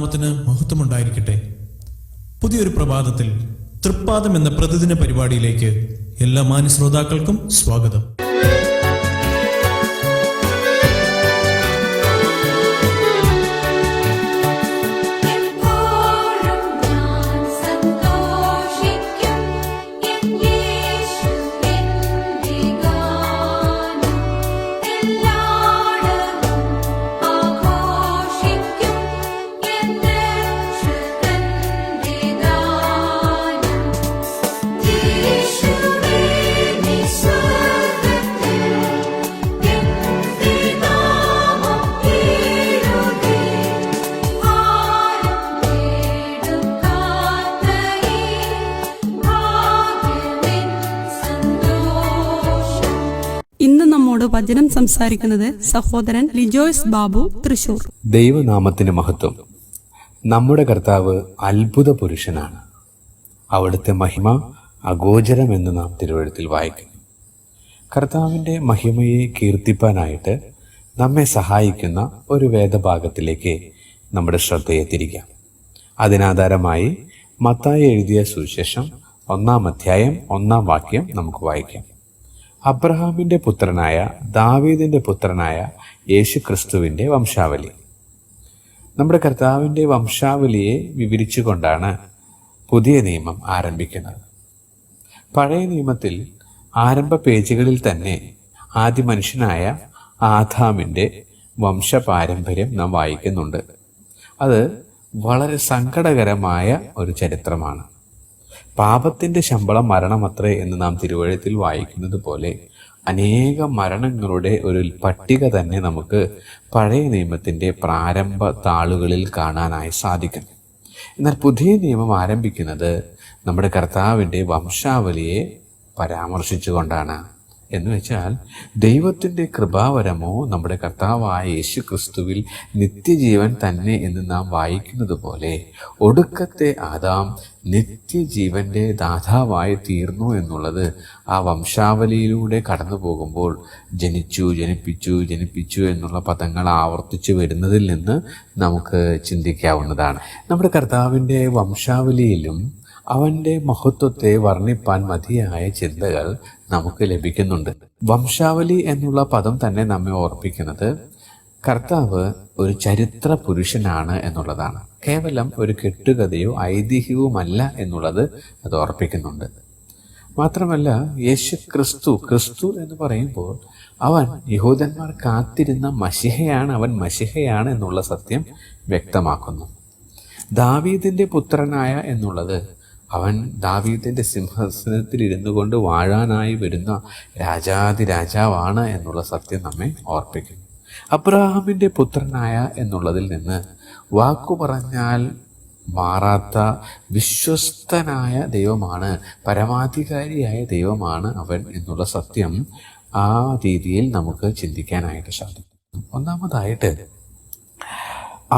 നാമത്തിന് മഹത്വമുണ്ടായിരിക്കട്ടെ. പുതിയൊരു പ്രഭാതത്തിൽ തൃപ്പാദം എന്ന പ്രതിദിന പരിപാടിയിലേക്ക് എല്ലാ മാന്യ ശ്രോതാക്കൾക്കും സ്വാഗതം. ഇന്ന് നമ്മോട് വചനം സംസാരിക്കുന്നത് സഹോദരൻ ലിജോയ്സ് ബാബു, തൃശൂർ. ദൈവനാമത്തിന് മഹത്വം. നമ്മുടെ കർത്താവ് അത്ഭുത പുരുഷനാണ്. അവിടുത്തെ മഹിമ അഗോചരമെന്ന് നാം തിരുവെഴുത്തിൽ വായിക്കുന്നു. കർത്താവിൻ്റെ മഹിമയെ കീർത്തിപ്പാനായിട്ട് നമ്മെ സഹായിക്കുന്ന ഒരു വേദഭാഗത്തിലേക്ക് നമ്മുടെ ശ്രദ്ധയെ തിരിക്കാം. അതിനാധാരമായി മത്തായി എഴുതിയ സുവിശേഷം 1-ാം അധ്യായം 1-ാം വാക്യം നമുക്ക് വായിക്കാം. അബ്രഹാമിൻ്റെ പുത്രനായ ദാവീദിൻ്റെ പുത്രനായ യേശു ക്രിസ്തുവിൻ്റെ വംശാവലി. നമ്മുടെ കർത്താവിൻ്റെ വംശാവലിയെ വിവരിച്ചുകൊണ്ടാണ് പുതിയ നിയമം ആരംഭിക്കുന്നത്. പഴയ നിയമത്തിൽ ആരംഭ പേജുകളിൽ തന്നെ ആദ്യ മനുഷ്യനായ ആദാമിൻ്റെ വംശപാരമ്പര്യം നാം വായിക്കുന്നുണ്ട്. അത് വളരെ സങ്കടകരമായ ഒരു ചരിത്രമാണ്. പാപത്തിൻ്റെ ശമ്പളം മരണമത്രേ എന്ന് നാം തിരുവെഴുത്തിൽ വായിക്കുന്നത് പോലെ അനേകം മരണങ്ങളുടെ ഒരു പട്ടിക തന്നെ നമുക്ക് പഴയ നിയമത്തിൻ്റെ പ്രാരംഭ താളുകളിൽ കാണാനായി സാധിക്കും. എന്നാൽ പുതിയ നിയമം ആരംഭിക്കുന്നത് നമ്മുടെ കർത്താവിൻ്റെ വംശാവലിയെ പരാമർശിച്ചുകൊണ്ടാണ്. എന്ന് വെച്ചാൽ ദൈവത്തിൻ്റെ കൃപാവരമോ നമ്മുടെ കർത്താവായ യേശു ക്രിസ്തുവിൽ നിത്യജീവൻ തന്നെ എന്ന് നാം വായിക്കുന്നത് പോലെ ഒടുക്കത്തെ ആദാം നിത്യജീവന്റെ ദാതാവായി തീർന്നു എന്നുള്ളത് ആ വംശാവലിയിലൂടെ കടന്നു പോകുമ്പോൾ ജനിപ്പിച്ചു എന്നുള്ള പദങ്ങൾ ആവർത്തിച്ചു വരുന്നതിൽ നിന്ന് നമുക്ക് ചിന്തിക്കാവുന്നതാണ്. നമ്മുടെ കർത്താവിൻ്റെ വംശാവലിയിലും അവൻ്റെ മഹത്വത്തെ വർണ്ണിപ്പാൻ മതിയായ ചിന്തകൾ നമുക്ക് ലഭിക്കുന്നുണ്ട്. വംശാവലി എന്നുള്ള പദം തന്നെ നമ്മെ ഓർപ്പിക്കുന്നത് കർത്താവ് ഒരു ചരിത്ര പുരുഷനാണ് എന്നുള്ളതാണ്. കേവലം ഒരു കെട്ടുകഥയോ ഐതിഹ്യവുമല്ല എന്നുള്ളത് അത് ഓർപ്പിക്കുന്നുണ്ട്. മാത്രമല്ല യേശു ക്രിസ്തു എന്ന് പറയുമ്പോൾ അവൻ യഹൂദന്മാർ കാത്തിരുന്ന മശിഹയാണ്, അവൻ മശിഹയാണ് എന്നുള്ള സത്യം വ്യക്തമാക്കുന്നു. ദാവീദിൻ്റെ പുത്രനായ എന്നുള്ളത് അവൻ ദാവീദിൻ്റെ സിംഹാസനത്തിൽ ഇരുന്നു കൊണ്ട് വാഴാനായി വരുന്ന രാജാതിരാജാവാണ് എന്നുള്ള സത്യം നമ്മെ ഓർപ്പിക്കുന്നു. അബ്രഹാമിൻ്റെ പുത്രനായ എന്നുള്ളതിൽ നിന്ന് വാക്കു പറഞ്ഞാൽ മാറാത്ത വിശ്വസ്തനായ ദൈവമാണ്, പരമാധികാരിയായ ദൈവമാണ് അവൻ എന്നുള്ള സത്യം ആ രീതിയിൽ നമുക്ക് ചിന്തിക്കാനായിട്ട് സാധിക്കും. ഒന്നാമതായിട്ട്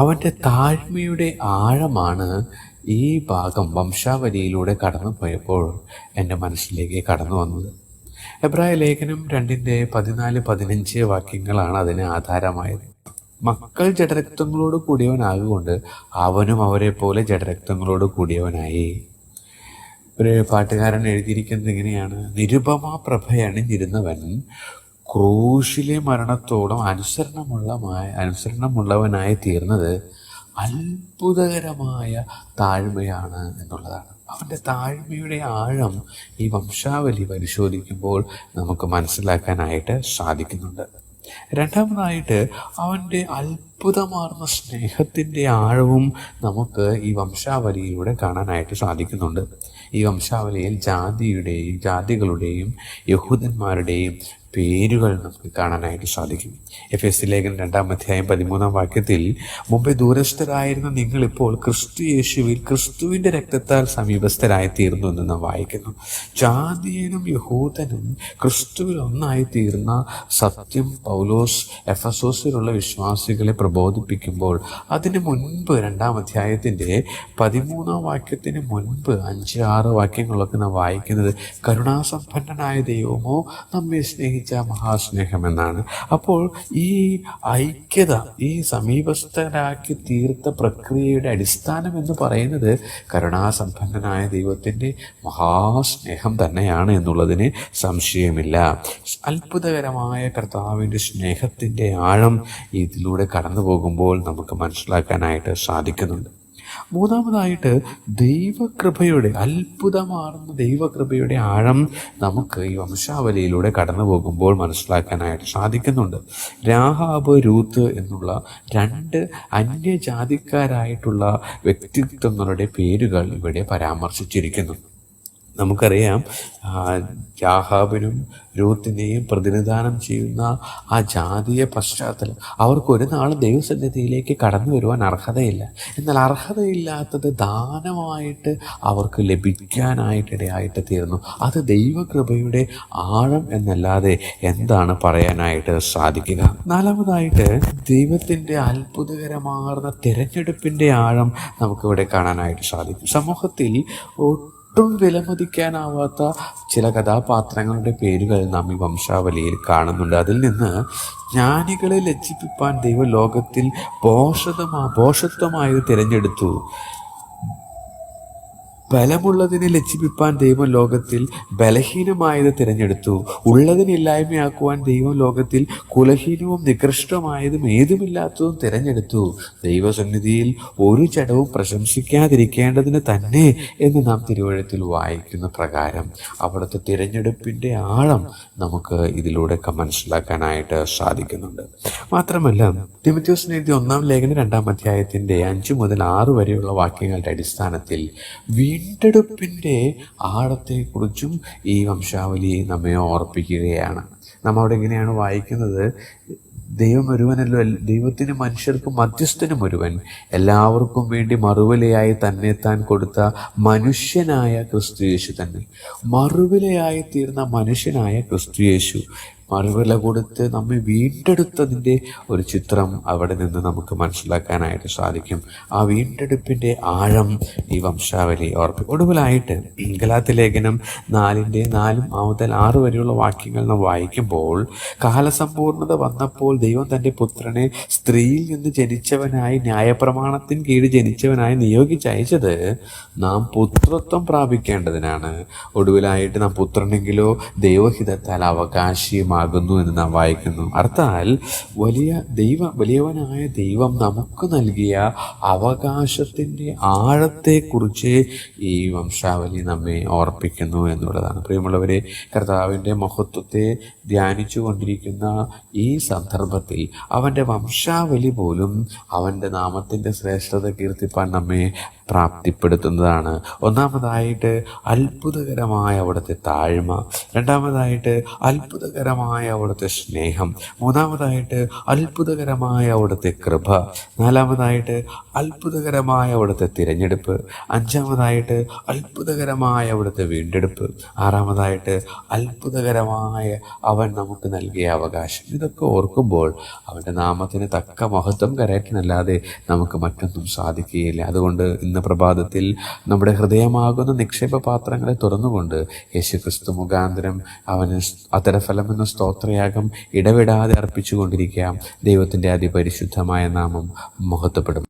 അവൻ്റെ താഴ്മയുടെ ആഴമാണ് ഈ ഭാഗം വംശാവലിയിലൂടെ കടന്നു പോയപ്പോൾ എൻ്റെ മനസ്സിലേക്ക് കടന്നു വന്നത്. എബ്രായ ലേഖനം 2:14-15 വാക്യങ്ങളാണ് അതിന് ആധാരമായത്. മക്കൾ ജഡരക്തങ്ങളോട് കൂടിയവനാകൊണ്ട് അവനും അവരെ പോലെ ജഡരക്തങ്ങളോട് കൂടിയവനായി. ഒരു പാട്ടുകാരൻ എഴുതിയിരിക്കുന്നത് ഇങ്ങനെയാണ്: നിരുപമാ പ്രഭയണിഞ്ഞിരുന്നവൻ ക്രൂശിലെ മരണത്തോളം അനുസരണമുള്ളവനായി തീർന്നത് അത്ഭുതകരമായ താഴ്മയാണ് എന്നുള്ളതാണ്. അവൻ്റെ താഴ്മയുടെ ആഴം ഈ വംശാവലി പരിശോധിക്കുമ്പോൾ നമുക്ക് മനസ്സിലാക്കാനായിട്ട് സാധിക്കുന്നുണ്ട്. രണ്ടാമതായിട്ട് അവൻ്റെ അത്ഭുതമാർന്ന സ്നേഹത്തിൻ്റെ ആഴവും നമുക്ക് ഈ വംശാവലിയിലൂടെ കാണാനായിട്ട് സാധിക്കുന്നുണ്ട്. ഈ വംശാവലിയിൽ ജാതികളുടെയും യഹൂദന്മാരുടെയും പേരുകൾ നമുക്ക് കാണാനായിട്ട് സാധിക്കും. എഫെസ്യ ലേഖനം 2-ാം അധ്യായം 13-ാം വാക്യത്തിൽ മുമ്പേ ദൂരസ്ഥരായിരുന്ന നിങ്ങളിപ്പോൾ ക്രിസ്തു യേശുവിൽ ക്രിസ്തുവിൻ്റെ രക്തത്താൽ സമീപസ്ഥരായി തീർന്നു എന്ന് നാം വായിക്കുന്നു. ജാതിയനും യഹൂദനും ക്രിസ്തുവിൽ ഒന്നായി തീർന്ന സത്യം പൗലോസ് എഫെസോസിലുള്ള വിശ്വാസികളെ പ്രബോധിപ്പിക്കുമ്പോൾ അതിന് മുൻപ് 2-ാം അധ്യായത്തിൻ്റെ 13-ാം വാക്യത്തിന് മുൻപ് 5-6 വാക്യങ്ങളൊക്കെ നാം വായിക്കുന്നത് കരുണാസമ്പന്നനായ ദൈവമോ നമ്മെ സ്നേഹിച്ചു സ്നേഹിച്ച മഹാസ്നേഹം എന്നാണ്. അപ്പോൾ ഈ ഐക്യത, ഈ സമീപസ്ഥരാക്കി തീർത്ത പ്രക്രിയയുടെ അടിസ്ഥാനം എന്ന് പറയുന്നത് കരുണാസമ്പന്നനായ ദൈവത്തിൻ്റെ മഹാസ്നേഹം തന്നെയാണ് എന്നുള്ളതിന് സംശയമില്ല. അത്ഭുതകരമായ കർത്താവിൻ്റെ സ്നേഹത്തിൻ്റെ ആഴം ഇതിലൂടെ കടന്നു പോകുമ്പോൾ നമുക്ക് മനസ്സിലാക്കാനായിട്ട് സാധിക്കുന്നുണ്ട്. മൂന്നാമതായിട്ട് ദൈവകൃപയുടെ, അത്ഭുതമാർന്ന ദൈവകൃപയുടെ ആഴം നമുക്ക് ഈ വംശാവലിയിലൂടെ കടന്നു പോകുമ്പോൾ മനസ്സിലാക്കാനായിട്ട് സാധിക്കുന്നുണ്ട്. രാഹാബ്, രൂത്ത് എന്നുള്ള രണ്ട് അന്യജാതിക്കാരായിട്ടുള്ള വ്യക്തിത്വങ്ങളുടെ പേരുകൾ ഇവിടെ പരാമർശിച്ചിരിക്കുന്നു. നമുക്കറിയാം, രാഹാബിനും രൂത്തിനെയും പ്രതിനിധാനം ചെയ്യുന്ന ആ ജാതീയ പശ്ചാത്തലം, അവർക്കൊരു നാളും ദൈവസന്നിധിയിലേക്ക് കടന്നു വരുവാൻ അർഹതയില്ല. എന്നാൽ അർഹതയില്ലാത്തത് ദാനമായിട്ട് അവർക്ക് ലഭിക്കാനായിട്ടിടയായിട്ട് തീർന്നു. അത് ദൈവകൃപയുടെ ആഴം എന്നല്ലാതെ എന്താണ് പറയാനായിട്ട് സാധിക്കുക? നാലാമതായിട്ട് ദൈവത്തിൻ്റെ അത്ഭുതകരമാർന്ന തിരഞ്ഞെടുപ്പിൻ്റെ ആഴം നമുക്കിവിടെ കാണാനായിട്ട് സാധിക്കും. സമൂഹത്തിൽ ഒട്ടും വിലമതിക്കാനാവാത്ത ചില കഥാപാത്രങ്ങളുടെ പേരുകൾ നാം ഈ വംശാവലിയിൽ കാണുന്നുണ്ട്. അതിൽ നിന്ന് ജ്ഞാനികളെ ലജ്ജിപ്പിപ്പാൻ ദൈവം ലോകത്തിൽ ഭോഷത്വമായത് തിരഞ്ഞെടുത്തു. ബലമുള്ളതിനെ ലജ്ജിപ്പിപ്പാൻ ദൈവം ലോകത്തിൽ ബലഹീനമായത് തിരഞ്ഞെടുത്തു. ഉള്ളതിനെ ഇല്ലായ്മയാക്കുവാൻ ദൈവം ലോകത്തിൽ കുലഹീനവും നികൃഷ്ടമായതും ഏതുമില്ലാത്തതും തിരഞ്ഞെടുത്തു. ദൈവസന്നിധിയിൽ ഒരു ചടവും പ്രശംസിക്കാതിരിക്കേണ്ടതിന് തന്നെ എന്ന് നാം തിരുവഴുത്തിൽ വായിക്കുന്ന പ്രകാരം അവിടുത്തെ തിരഞ്ഞെടുപ്പിൻ്റെ ആഴം നമുക്ക് ഇതിലൂടെയൊക്കെ മനസ്സിലാക്കാനായിട്ട് സാധിക്കുന്നുണ്ട്. മാത്രമല്ല, തിമോഥെയോസിന് എഴുതിയ 1-ാം ലേഖനം 2-ാം അധ്യായത്തിൻ്റെ 5 മുതൽ 6 വരെയുള്ള വാക്യങ്ങളുടെ അടിസ്ഥാനത്തിൽ വീണ്ടെടുപ്പിൻ്റെ ആഴത്തെക്കുറിച്ചും ഈ വംശാവലി നമ്മെ ഓർപ്പിക്കുകയാണ്. നാം അവിടെ എങ്ങനെയാണ് വായിക്കുന്നത്? ദൈവം ഒരുവനല്ലോ, ദൈവത്തിന് മനുഷ്യർക്ക് മധ്യസ്ഥനും ഒരുവൻ, എല്ലാവർക്കും വേണ്ടി മറുവിലയായി തന്നെത്താൻ കൊടുത്ത മനുഷ്യനായ ക്രിസ്തുയേശു തന്നെ. മറുവിലയായി തീർന്ന മനുഷ്യനായ ക്രിസ്തുയേശു മറുവില കൊടുത്ത് നമ്മെ വീണ്ടെടുത്തതിൻ്റെ ഒരു ചിത്രം അവിടെ നിന്ന് നമുക്ക് മനസ്സിലാക്കാനായിട്ട് സാധിക്കും. ആ വീണ്ടെടുപ്പിൻ്റെ ആഴം ഈ വംശാവലി ഓർപ്പിക്കും. ഒടുവിലായിട്ട് ഗലാത്യ ലേഖനം 4-4 മുതൽ 6 വരെയുള്ള വാക്യങ്ങൾ നാം വായിക്കുമ്പോൾ, കാലസമ്പൂർണത വന്നപ്പോൾ ദൈവം തൻ്റെ പുത്രനെ സ്ത്രീയിൽ നിന്ന് ജനിച്ചവനായി, ന്യായപ്രമാണത്തിന് കീഴിൽ ജനിച്ചവനായി നിയോഗിച്ചയച്ചത് നാം പുത്രത്വം പ്രാപിക്കേണ്ടതിനാണ്. ഒടുവിലായിട്ട് നാം പുത്രനെങ്കിലോ ദൈവഹിതത്താൽ അവകാശിയുമാകുന്നു എന്ന് നാം വായിക്കുന്നു. അർത്ഥാൽ വലിയവനായ ദൈവം നമുക്ക് നൽകിയ അവകാശത്തിൻ്റെ ആഴത്തെക്കുറിച്ച് ഈ വംശാവലി നമ്മെ ഓർപ്പിക്കുന്നു എന്നുള്ളതാണ്. പ്രിയമുള്ളവരെ, കർത്താവിൻ്റെ മഹത്വത്തെ ധ്യാനിച്ചു കൊണ്ടിരിക്കുന്ന ഈ സന്ദർഭത്തിൽ അവൻ്റെ വംശാവലി പോലും അവൻ്റെ നാമത്തിൻ്റെ ശ്രേഷ്ഠത കീർത്തിപ്പാൻ നമ്മെ പ്രാപ്തിപ്പെടുത്തുന്നതാണ്. ഒന്നാമതായിട്ട് അത്ഭുതകരമായ അവിടുത്തെ താഴ്മ, രണ്ടാമതായിട്ട് അത്ഭുതകരമായ അവിടുത്തെ സ്നേഹം, മൂന്നാമതായിട്ട് അത്ഭുതകരമായ അവിടുത്തെ കൃപ, നാലാമതായിട്ട് അത്ഭുതകരമായ അവിടുത്തെ തിരഞ്ഞെടുപ്പ്, അഞ്ചാമതായിട്ട് അത്ഭുതകരമായ അവിടുത്തെ വീണ്ടെടുപ്പ്, ആറാമതായിട്ട് അത്ഭുതകരമായ അവൻ നമുക്ക് നൽകിയ അവകാശം. ഇതൊക്കെ ഓർക്കുമ്പോൾ അവൻ്റെ നാമത്തിന് തക്ക മഹത്വം കരയറ്റാനല്ലാതെ നമുക്ക് മറ്റൊന്നും സാധിക്കുകയില്ല. അതുകൊണ്ട് ഇന്ന് പ്രഭാതത്തിൽ നമ്മുടെ ഹൃദയമാകുന്ന നിക്ഷേപ പാത്രങ്ങളെ തുറന്നുകൊണ്ട് യേശുക്രിസ്തു മുഖാന്തരം അവന് അത്തരഫലമെന്ന സ്തോത്രയാഗം ഇടവിടാതെ അർപ്പിച്ചുകൊണ്ടിരിക്കാം. ദൈവത്തിൻ്റെ അതിപരിശുദ്ധമായ നാമം മഹത്വപ്പെടും.